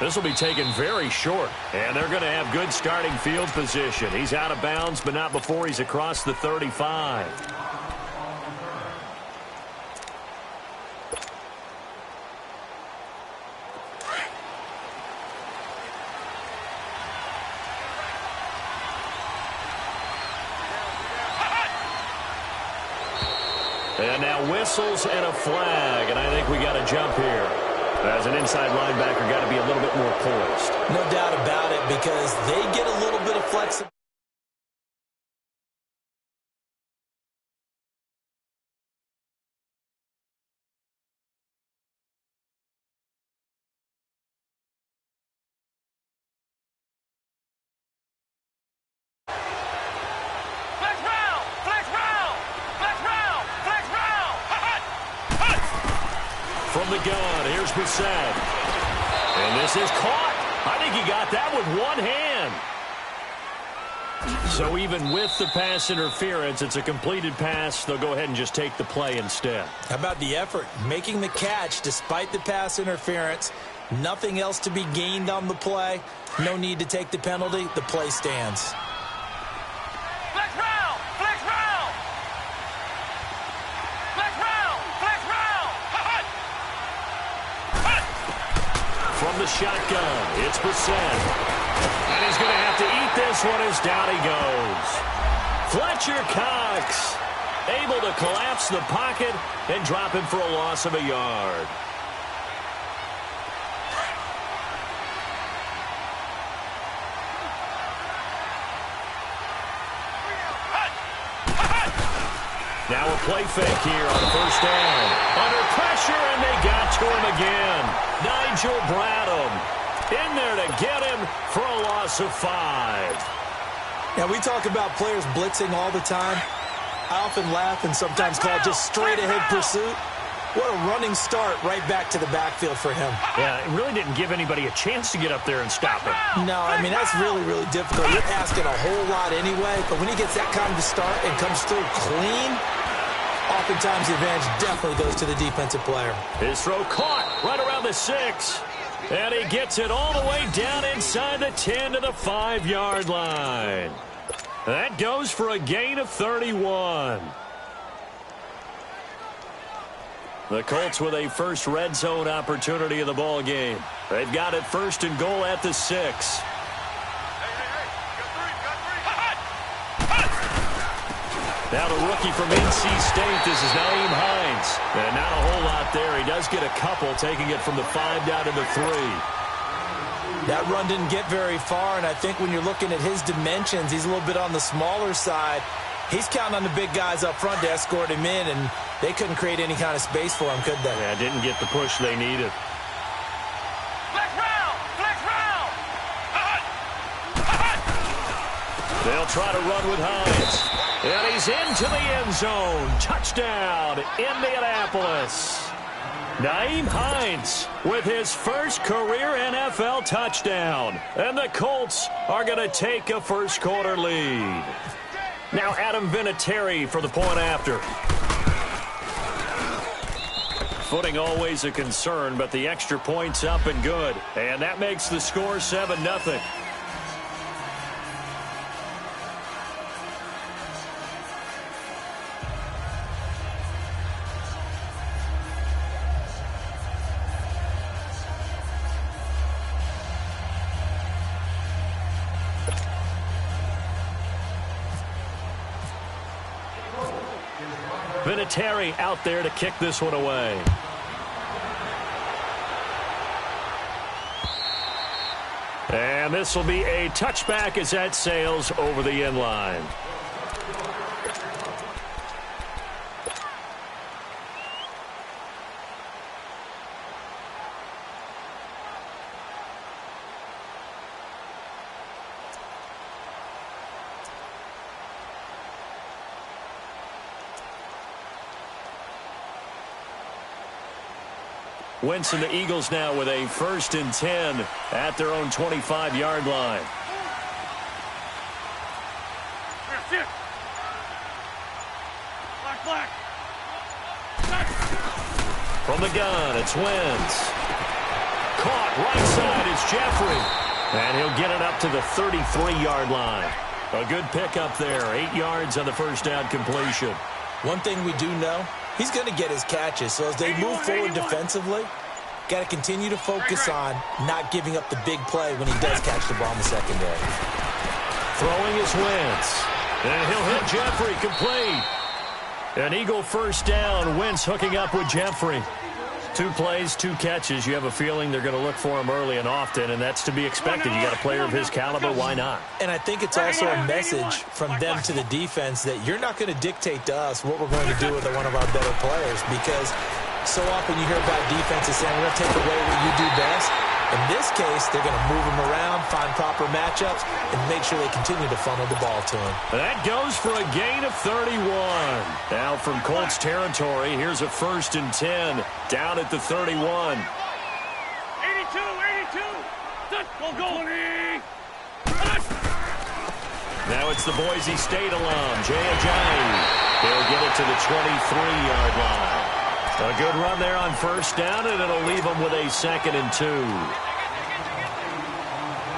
This will be taken very short, and they're going to have good starting field position. He's out of bounds, but not before he's across the 35. And now whistles and a flag, and I think we got a jump here. As an inside linebacker, got to be a little bit more poised. No doubt about it, because they get a little bit of flexibility. From the gun, here's Brissett. And this is caught. I think he got that with one hand. So even with the pass interference, it's a completed pass. They'll go ahead and just take the play instead. How about the effort? Making the catch despite the pass interference. Nothing else to be gained on the play. No need to take the penalty. The play stands. From the shotgun, it's Brissett. And he's going to have to eat this one as down he goes. Fletcher Cox able to collapse the pocket and drop him for a loss of a yard. Now a play fake here on first down. Under pressure, and they got to him again. Nigel Bradham in there to get him for a loss of 5. Now, we talk about players blitzing all the time. I often laugh and sometimes call it just straight-ahead pursuit. What a running start right back to the backfield for him. Yeah, it really didn't give anybody a chance to get up there and stop him. No, I mean, that's really, really difficult. You're asking a whole lot anyway, but when he gets that kind of start and comes through clean, oftentimes the advantage definitely goes to the defensive player. His throw caught right around the 6. And he gets it all the way down inside the 10 to the 5-yard line. That goes for a gain of 31. The Colts with a first red zone opportunity in the ball game. They've got it first and goal at the 6. Now the rookie from NC State, this is Nyheim Hines. And not a whole lot there. He does get a couple, taking it from the 5 down to the 3. That run didn't get very far, and I think when you're looking at his dimensions, he's a little bit on the smaller side. He's counting on the big guys up front to escort him in, and they couldn't create any kind of space for him, could they? Yeah, didn't get the push they needed. They'll try to run with Hines. And he's into the end zone. Touchdown, Indianapolis. Nyheim Hines with his first career NFL touchdown. And the Colts are going to take a first-quarter lead. Now Adam Vinatieri for the point after. Footing always a concern, but the extra point's up and good. And that makes the score 7-0. Vinatieri out there to kick this one away. And this will be a touchback as that sails over the end line. Wentz and the Eagles now with a 1st and 10 at their own 25-yard line. From the gun, it's Wentz. Caught right side It's Jeffrey. And he'll get it up to the 33-yard line. A good pickup there. 8 yards on the first down completion. One thing we do know, he's going to get his catches. So as they move forward defensively, got to continue to focus on not giving up the big play when he does catch the ball in the secondary. Throwing is Wentz. And he'll hit Jeffrey, complete. An Eagle first down. Wentz hooking up with Jeffrey. 2 plays, 2 catches. You have a feeling they're going to look for him early and often, and that's to be expected. You got a player of his caliber, why not? And I think it's also a message from them to the defense that you're not going to dictate to us what we're going to do with one of our better players, because so often you hear about defenses saying we're going to take away what you do best. In this case, they're going to move him around, find proper matchups, and make sure they continue to funnel the ball to him. That goes for a gain of 31. Now from Colts territory, here's a 1st and 10 down at the 31. 82. We'll go. Now it's the Boise State alum, Jay Ajayi. He'll get it to the 23-yard line. A good run there on first down, and it'll leave them with a 2nd and 2.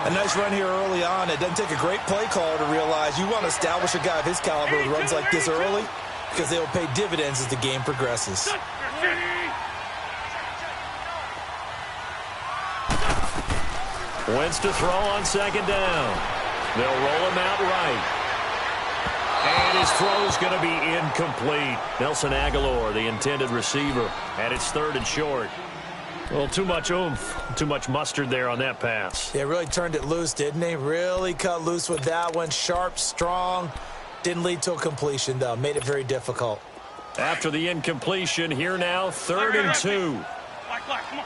A nice run here early on. It doesn't take a great play caller to realize you want to establish a guy of his caliber with runs like this early, because they will pay dividends as the game progresses. Wentz to throw on 2nd down. They'll roll him out right. And his throw's going to be incomplete. Nelson Aguilar, the intended receiver, and it's 3rd and short. Well, too much oomph, too much mustard there on that pass. They really turned it loose, didn't they? Really cut loose with that one. Sharp, strong. Didn't lead to a completion, though. Made it very difficult. After the incompletion, here now, 3rd and 2. Come on.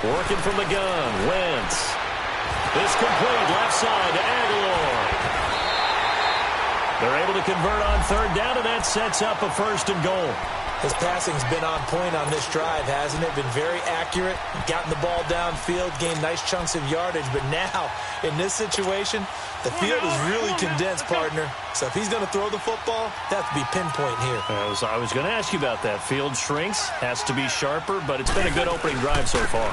Working from the gun, Wentz. It's complete, left side to Aguilar. They're able to convert on 3rd down, and that sets up a 1st and goal. His passing's been on point on this drive, hasn't it? Been very accurate, gotten the ball downfield, gained nice chunks of yardage. But now, in this situation, the field is really condensed, partner. So if he's going to throw the football, that has to be pinpoint here. I was going to ask you about that. Field shrinks, has to be sharper, but it's been a good opening drive so far.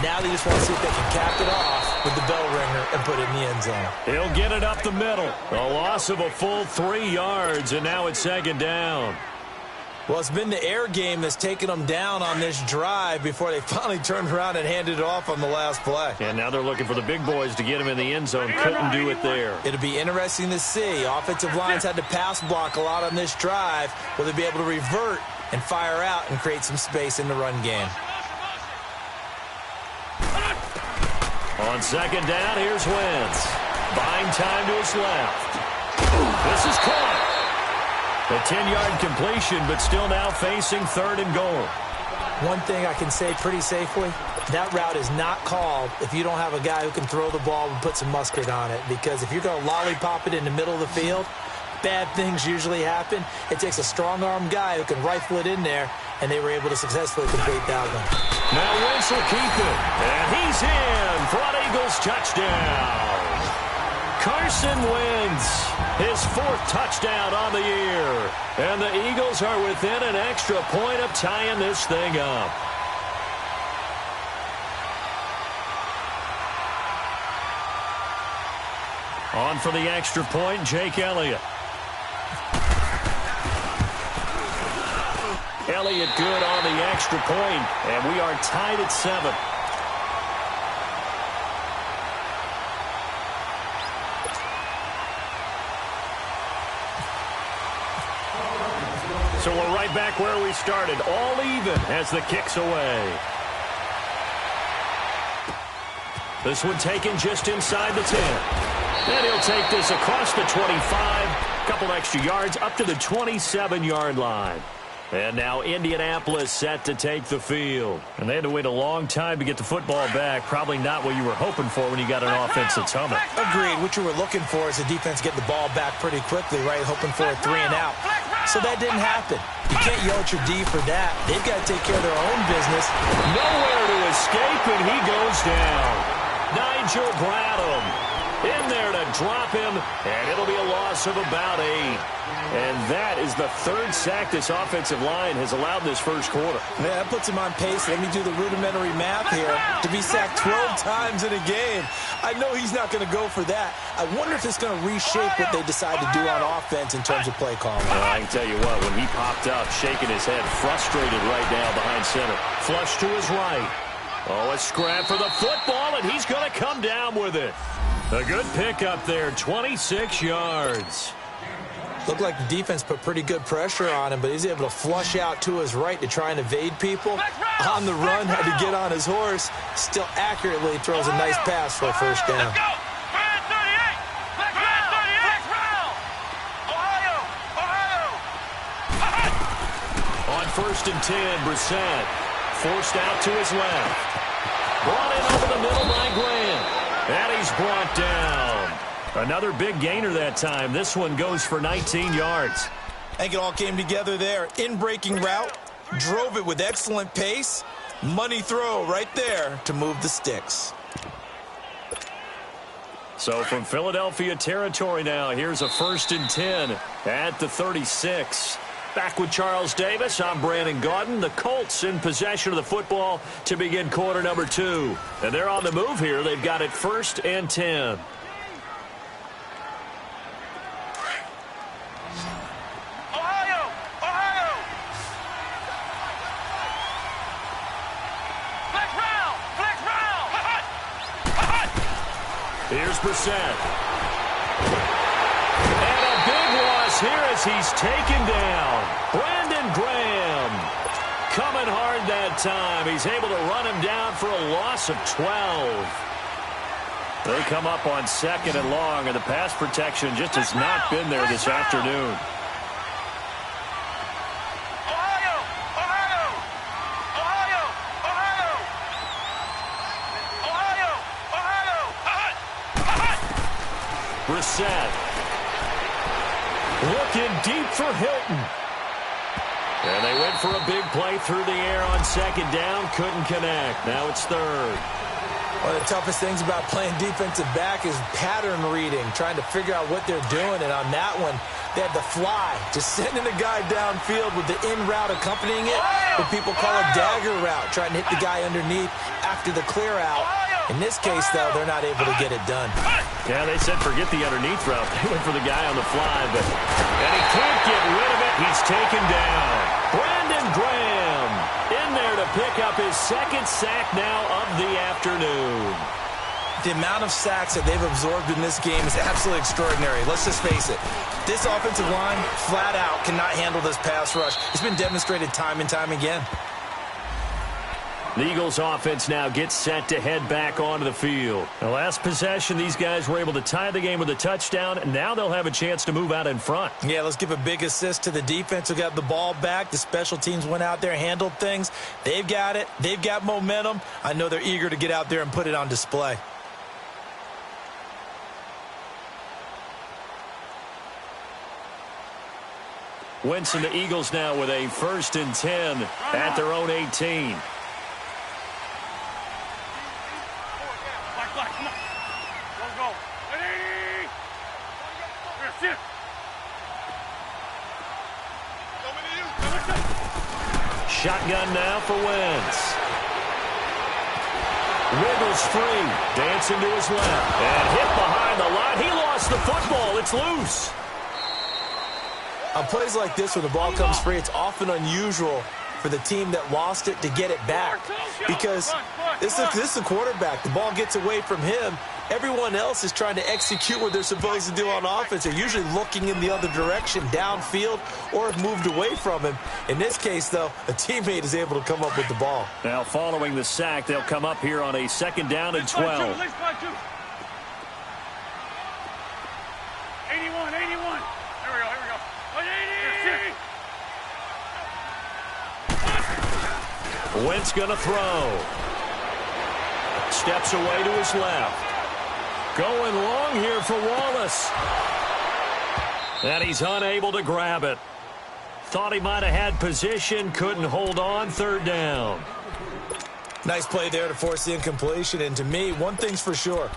Now they just want to see if they can cap it off with the bell ringer and put it in the end zone. He'll get it up the middle. A loss of a full 3 yards, and now it's 2nd down. Well, it's been the air game that's taken them down on this drive before they finally turned around and handed it off on the last play. And now they're looking for the big boys to get him in the end zone. Couldn't do it there. It'll be interesting to see. Offensive lines had to pass block a lot on this drive. Will they be able to revert and fire out and create some space in the run game? On 2nd down, here's Wentz. Buying time to his left. This is caught. A 10-yard completion, but still now facing 3rd and goal. One thing I can say pretty safely, that route is not called if you don't have a guy who can throw the ball and put some mustard on it. Because if you're going to lollipop it in the middle of the field, bad things usually happen. It takes a strong-arm guy who can rifle it in there, and they were able to successfully complete that one. Now Wentz will keep it, and he's in for an Eagles touchdown. Carson Wentz, his 4th touchdown on the year. And the Eagles are within an extra point of tying this thing up. On for the extra point, Jake Elliott. Elliott good on the extra point, and we are tied at 7. So we're right back where we started, all even as the kick's away. This one taken just inside the 10. And he'll take this across the 25, couple extra yards up to the 27-yard line. And now Indianapolis set to take the field. And they had to wait a long time to get the football back. Probably not what you were hoping for when you got an offense that's humming. Agreed. What you were looking for is the defense getting the ball back pretty quickly, right? Hoping for a 3 and out. So that didn't happen. You can't yell at your D for that. They've got to take care of their own business. Nowhere to escape, and he goes down. Nigel Bradham In there to drop him, and it'll be a loss of about 8. And that is the 3rd sack this offensive line has allowed this first quarter. Man, that puts him on pace. Let me do the rudimentary math here. To be sacked 12 times in a game. I know he's not going to go for that. I wonder if it's going to reshape what they decide to do on offense in terms of play calling. I can tell you what, when he popped up, shaking his head, frustrated right now behind center. Flush to his right. Oh, a scrap for the football, and he's going to come down with it. A good pickup there, 26 yards. Looked like the defense put pretty good pressure on him, but he's able to flush out to his right to try and evade people. On the run, had to get on his horse. Still accurately throws a nice pass for a first down. On 1st and 10, Brissett forced out to his left. Brought in over the middle by Grant. And he's brought down. Another big gainer that time. This one goes for 19 yards. I think it all came together there. In-breaking route, drove it with excellent pace. Money throw right there to move the sticks. So from Philadelphia territory now, here's a 1st and 10 at the 36. Back with Charles Davis, I'm Brandon Gaudin. The Colts in possession of the football to begin quarter number 2. And they're on the move here. They've got it 1st and 10. Here's Brissett. And a big loss here as he's taken down. Brandon Graham coming hard that time. He's able to run him down for a loss of 12. They come up on 2nd and long, and the pass protection just has not been there this afternoon. Brissett looking deep for Hilton. And they went for a big play through the air on 2nd down. Couldn't connect. Now it's 3rd. One of the toughest things about playing defensive back is pattern reading, trying to figure out what they're doing. And on that one, they had the fly, just sending a guy downfield with the in route accompanying it, what people call a dagger route, trying to hit the guy underneath after the clear out. In this case, though, they're not able to get it done. Yeah, they said forget the underneath route. They went for the guy on the fly, and he can't get rid of it. He's taken down. Brandon Graham in there to pick up his 2nd sack now of the afternoon. The amount of sacks that they've absorbed in this game is absolutely extraordinary. Let's just face it. This offensive line, flat out, cannot handle this pass rush. It's been demonstrated time and time again. The Eagles offense now gets set to head back onto the field. The last possession, these guys were able to tie the game with a touchdown. Now they'll have a chance to move out in front. Yeah, let's give a big assist to the defense who got the ball back. The special teams went out there, handled things. They've got it. They've got momentum. I know they're eager to get out there and put it on display. Wentz and the Eagles now with a 1st and 10 at their own 18. Shotgun now for Wentz. Wiggles free. Dancing to his left. And hit behind the line. He lost the football. It's loose. On plays like this, when the ball comes free, it's often unusual for the team that lost it to get it back. Because this is a quarterback. The ball gets away from him. Everyone else is trying to execute what they're supposed to do on offense. They're usually looking in the other direction, downfield, or have moved away from him. In this case, though, a teammate is able to come up with the ball. Now, following the sack, they'll come up here on a 2nd down and 12. 81, 81. Here we go. 180. Wentz going to throw. Steps away to his left. Going long here for Wallace. And he's unable to grab it. Thought he might have had position, couldn't hold on. 3rd down. Nice play there to force the incompletion. And to me, one thing's for sure.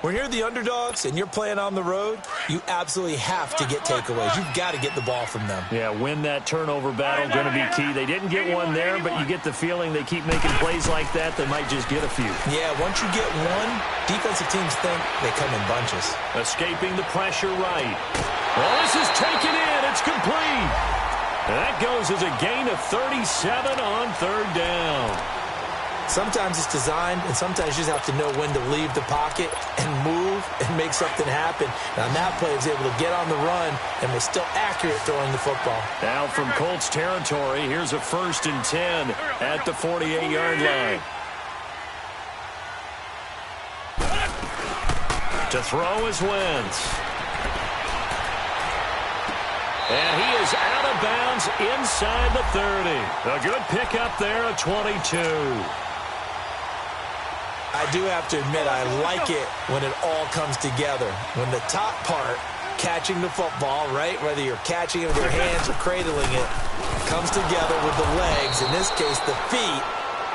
When you're the underdogs and you're playing on the road, you absolutely have to get takeaways. You've got to get the ball from them. Yeah, win that turnover battle, going to be key. They didn't get one there, but you get the feeling they keep making plays like that, they might just get a few. Yeah, once you get one, defensive teams think they come in bunches. Escaping the pressure right. Well, this is taken in. It's complete. That goes as a gain of 37 on third down. Sometimes it's designed, and sometimes you just have to know when to leave the pocket and move and make something happen. And on that play, he was able to get on the run and was still accurate throwing the football. Now from Colts territory, here's a 1st and 10 at the 48-yard line. To throw is Wentz. And he is out of bounds inside the 30. A good pickup there at 22. I do have to admit, I like it when it all comes together. When the top part, catching the football, right, whether you're catching it with your hands or cradling it, comes together with the legs, in this case the feet,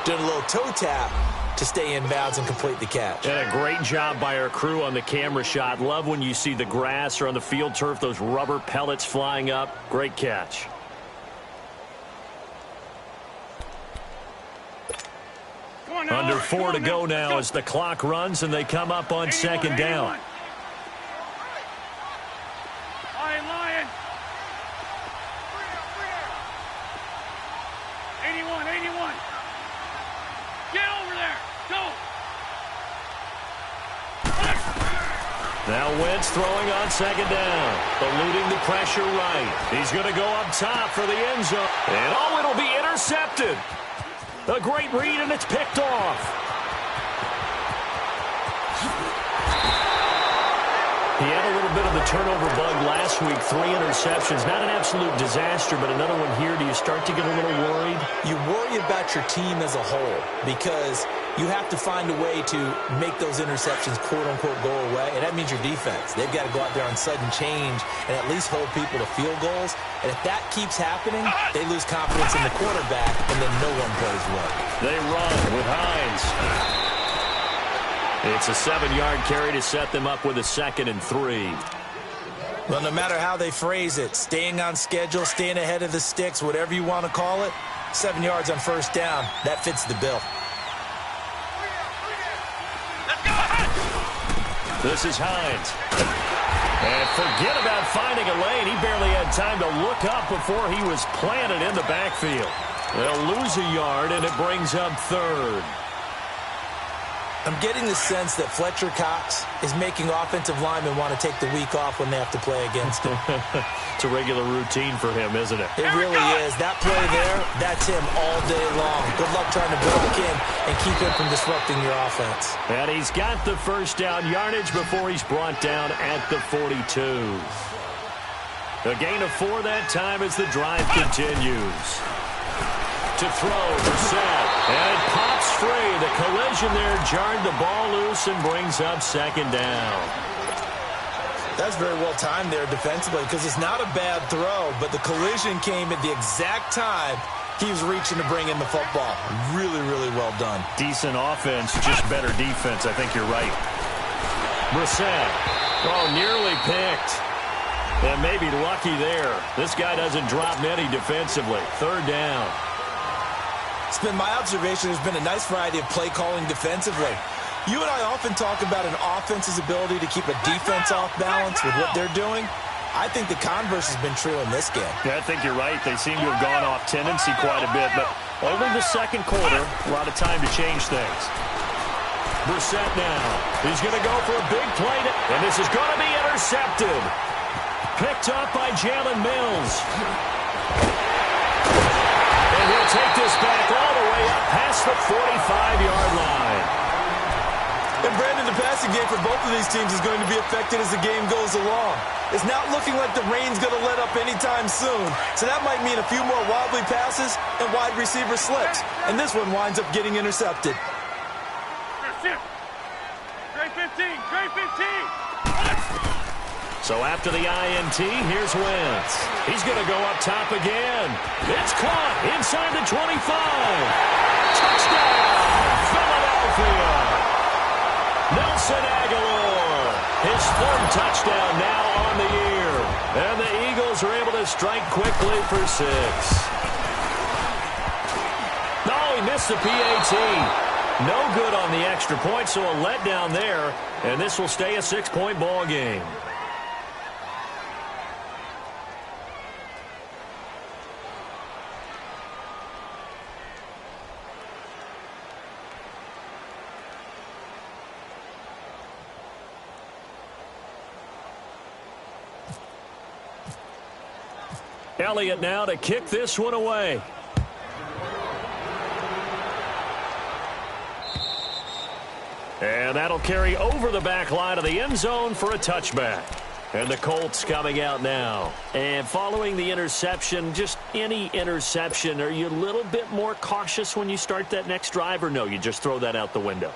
doing a little toe tap to stay in bounds and complete the catch. And a great job by our crew on the camera shot. Love when you see the grass or on the field turf, those rubber pellets flying up. Great catch. Under 4 to go now as the clock runs and they come up on 2nd down. Lion. 81. Get over there. Go. Now Wentz throwing on 2nd down. Eluding the pressure right. He's going to go up top for the end zone. And oh, it'll be intercepted. A great read, and it's picked off. He had a little bit of the turnover bug last week, 3 interceptions. Not an absolute disaster, but another one here. Do you start to get a little worried? You worry about your team as a whole because you have to find a way to make those interceptions, quote-unquote, go away, and that means your defense. They've got to go out there on sudden change and at least hold people to field goals. And if that keeps happening, they lose confidence in the quarterback, and then no one plays well. They run with Hines. It's a 7-yard carry to set them up with a 2nd and 3. Well, no matter how they phrase it, staying on schedule, staying ahead of the sticks, whatever you want to call it, 7 yards on 1st down, that fits the bill. This is Hines. And forget about finding a lane. He barely had time to look up before he was planted in the backfield. They'll lose a yard, and it brings up 3rd. I'm getting the sense that Fletcher Cox is making offensive linemen want to take the week off when they have to play against him. It's a regular routine for him, isn't it? It really is. That play there, that's him all day long. Good luck trying to break in and keep him from disrupting your offense. And he's got the 1st down yardage before he's brought down at the 42. A gain of 4 that time as the drive continues. To throw, Brissett, and it pops free. The collision there jarred the ball loose and brings up 2nd down. That's very well timed there defensively because it's not a bad throw, but the collision came at the exact time he was reaching to bring in the football. Really, really well done. Decent offense, just better defense. I think you're right. Brissett, nearly picked. And maybe lucky there. This guy doesn't drop many defensively. 3rd down. It's been my observation there's been a nice variety of play calling defensively. You and I often talk about an offense's ability to keep a defense off balance with what they're doing. I think the converse has been true in this game. Yeah, I think you're right. They seem to have gone off tendency quite a bit, but over the 2nd quarter, a lot of time to change things. Brissett now. He's going to go for a big play, and this is going to be intercepted. Picked up by Jalen Mills. And he'll take this back all the way up past the 45-yard line. And Brandon, the passing game for both of these teams is going to be affected as the game goes along. It's not looking like the rain's going to let up anytime soon. So that might mean a few more wobbly passes and wide receiver slips. And this one winds up getting intercepted. Trey 15. So after the INT, here's Wentz. He's going to go up top again. It's caught inside the 25. Touchdown, Philadelphia. Nelson Aguilar. touchdown now on the year. And the Eagles are able to strike quickly for 6. No, he missed the PAT. No good on the extra point, so a letdown there. And this will stay a 6-point ball game. Elliott now to kick this one away. And that'll carry over the back line of the end zone for a touchback. And the Colts coming out now. And following the interception, just any interception, are you a little bit more cautious when you start that next drive, or no, you just throw that out the window?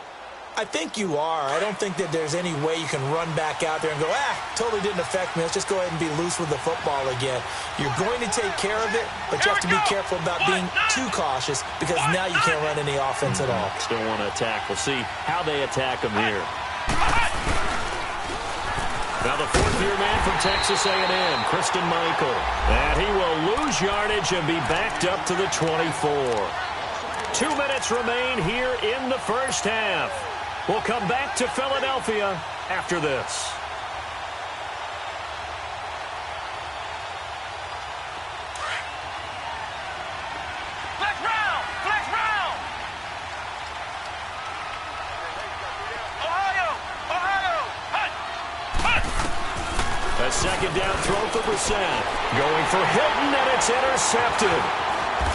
I think you are. I don't think that there's any way you can run back out there and go, totally didn't affect me. Let's just go ahead and be loose with the football again. You're going to take care of it, but you have to be careful about being too cautious because now you can't run any offense at all. Still want to attack. We'll see how they attack them here. Now the fourth-year man from Texas A&M, Christian Michael. And he will lose yardage and be backed up to the 24. 2 minutes remain here in the first half. We'll come back to Philadelphia after this. Flex round! Flex round! Ohio! Hut! A second down throw for Brissett. Going for Hilton, and it's intercepted.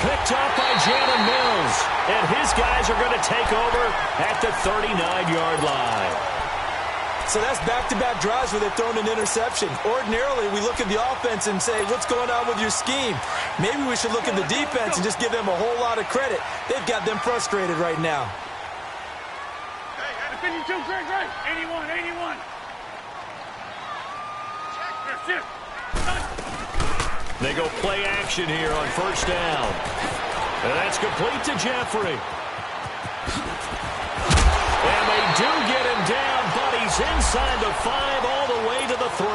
Picked up by Jalen Mills. And his guys are going to take over at the 39-yard line. So that's back-to-back drives where they've thrown an interception. Ordinarily, we look at the offense and say, what's going on with your scheme? Maybe we should look at the defense and just give them a whole lot of credit. They've got them frustrated right now. Hey, 52, great. 81, 81. That's it. They go play action here on first down. And that's complete to Jeffrey. And they do get him down, but he's inside the 5 all the way to the 3.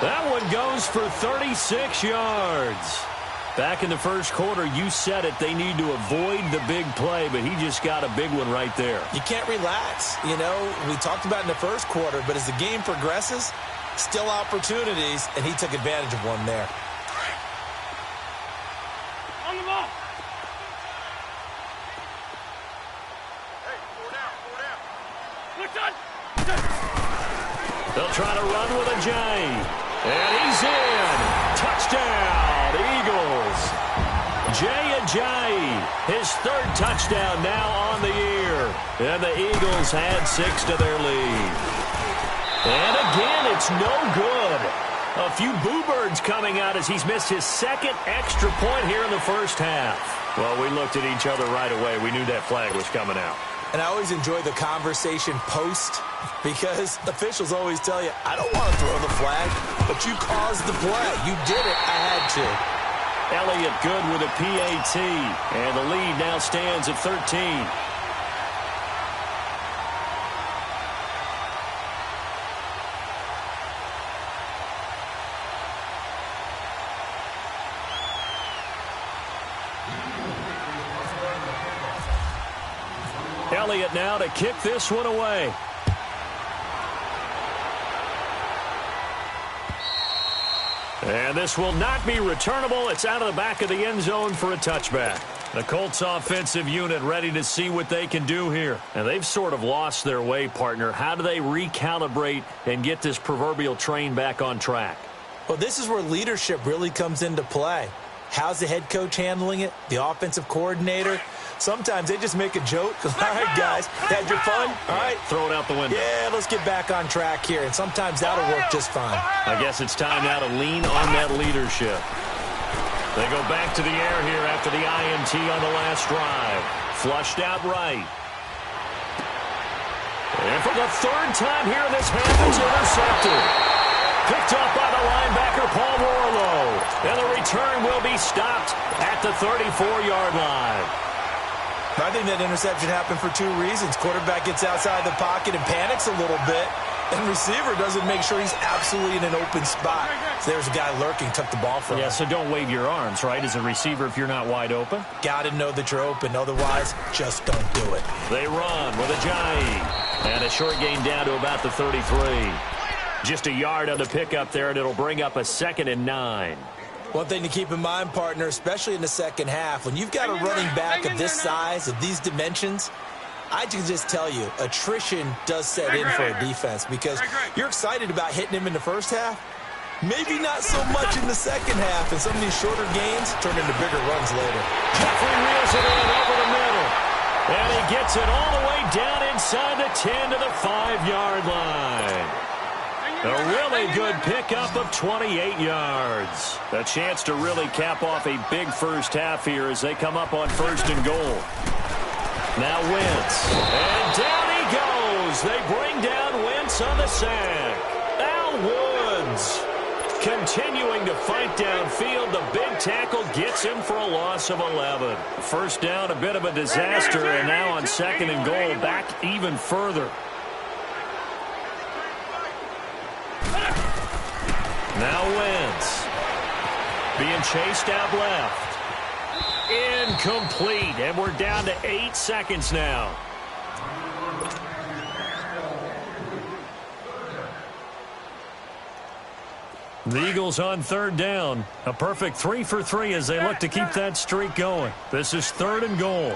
That one goes for 36 yards. Back in the first quarter, you said it, they need to avoid the big play, but he just got a big one right there. You can't relax. You know, we talked about in the first quarter, but as the game progresses, still opportunities, and he took advantage of one there. On the ball. They'll try to run with a J. And he's in. Touchdown, Eagles. Jay Ajayi, his third touchdown now on the year. And the Eagles add 6 to their lead. And again, it's no good. A few boo birds coming out as he's missed his second extra point here in the first half. Well, we looked at each other right away. We knew that flag was coming out. And I always enjoy the conversation post because officials always tell you, I don't want to throw the flag, but you caused the play. You did it. I had to. Elliott good with a PAT. And the lead now stands at 13. Elliott now to kick this one away. And this will not be returnable. It's out of the back of the end zone for a touchback. The Colts offensive unit ready to see what they can do here. And they've sort of lost their way, partner. How do they recalibrate and get this proverbial train back on track? Well, this is where leadership really comes into play. How's the head coach handling it? The offensive coordinator? Sometimes they just make a joke. All right, guys, had your fun? All right. Throw it out the window. Yeah, let's get back on track here. And sometimes that'll work just fine. I guess it's time now to lean on that leadership. They go back to the air here after the INT on the last drive. Flushed out right. And for the third time here in this half, it's intercepted. Picked up by the linebacker, Paul Warlow. And the return will be stopped at the 34-yard line. I think that interception happened for 2 reasons. Quarterback gets outside the pocket and panics a little bit. And receiver doesn't make sure he's absolutely in an open spot. So there's a guy lurking, took the ball from him. Yeah, so don't wave your arms, right, as a receiver if you're not wide open. Got to know that you're open. Otherwise, just don't do it. They run with Ajayi. And a short gain down to about the 33. Just a yard on the pickup there, and it'll bring up a 2nd and 9. One thing to keep in mind, partner, especially in the second half, when you've got a running back of this size, of these dimensions, I can just tell you, attrition does set in for a defense because you're excited about hitting him in the first half. Maybe not so much in the second half, and some of these shorter gains turn into bigger runs later. Jeffrey reels it in over the middle, and he gets it all the way down inside the 10 to the 5-yard line. A really good pickup of 28 yards. A chance to really cap off a big first half here as they come up on 1st and goal. Now Wentz. And down he goes. They bring down Wentz on the sack. Al Woods continuing to fight downfield. The big tackle gets him for a loss of 11. First down, a bit of a disaster, and now on 2nd and goal, back even further. Now Wentz being chased out left. Incomplete, and we're down to 8 seconds now. The Eagles on 3rd down. A perfect 3 for 3 as they look to keep that streak going. This is 3rd and goal.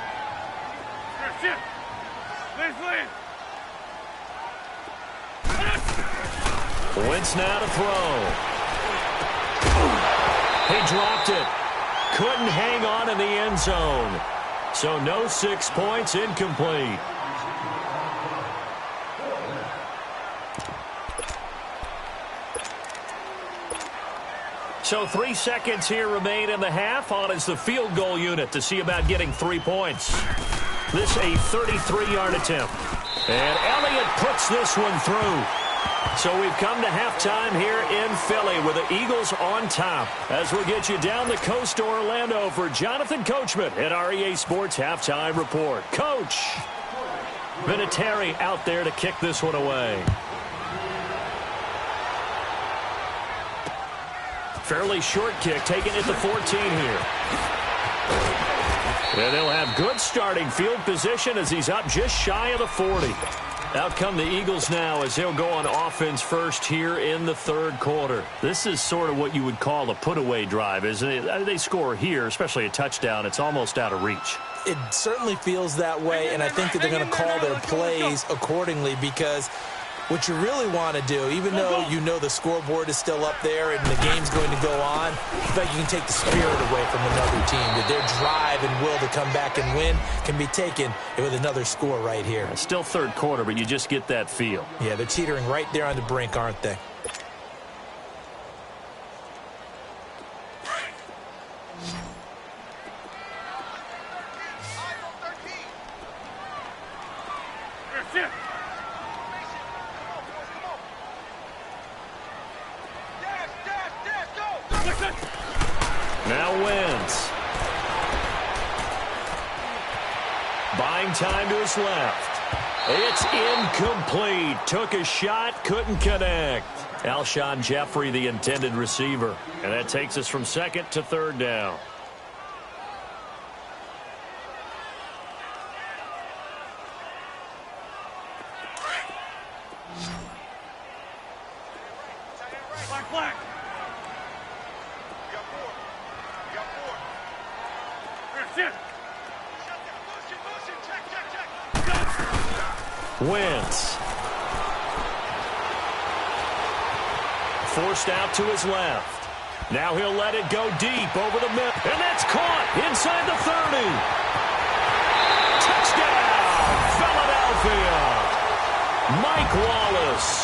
Wentz now to throw. He dropped it. Couldn't hang on in the end zone. So no 6 points, incomplete. So 3 seconds here remain in the half. On is the field goal unit to see about getting 3 points. This a 33-yard attempt. And Elliott puts this one through. So we've come to halftime here in Philly with the Eagles on top. As we'll get you down the coast to Orlando for Jonathan Coachman at REA Sports Halftime Report. Coach, Vinatieri out there to kick this one away. Fairly short kick, taken at the 14 here. And they'll have good starting field position as he's up just shy of the 40. Out come the Eagles now as they'll go on offense first here in the 3rd quarter. This is sort of what you would call a put-away drive, isn't it? They score here, especially a touchdown. It's almost out of reach. It certainly feels that way, and I think that they're going to call their plays accordingly because what you really want to do, even though you know the scoreboard is still up there and the game's going to go on, but you can take the spirit away from another team. That their drive and will to come back and win can be taken with another score right here. It's still 3rd quarter, but you just get that feel. Yeah, they're teetering right there on the brink, aren't they? Now Wentz. Buying time to his left. It's incomplete. Took a shot, couldn't connect. Alshon Jeffrey, the intended receiver. And that takes us from 2nd to 3rd down. Black. Wentz. Forced out to his left. Now he'll let it go deep over the middle. And that's caught inside the 30. Touchdown, Philadelphia. Mike Wallace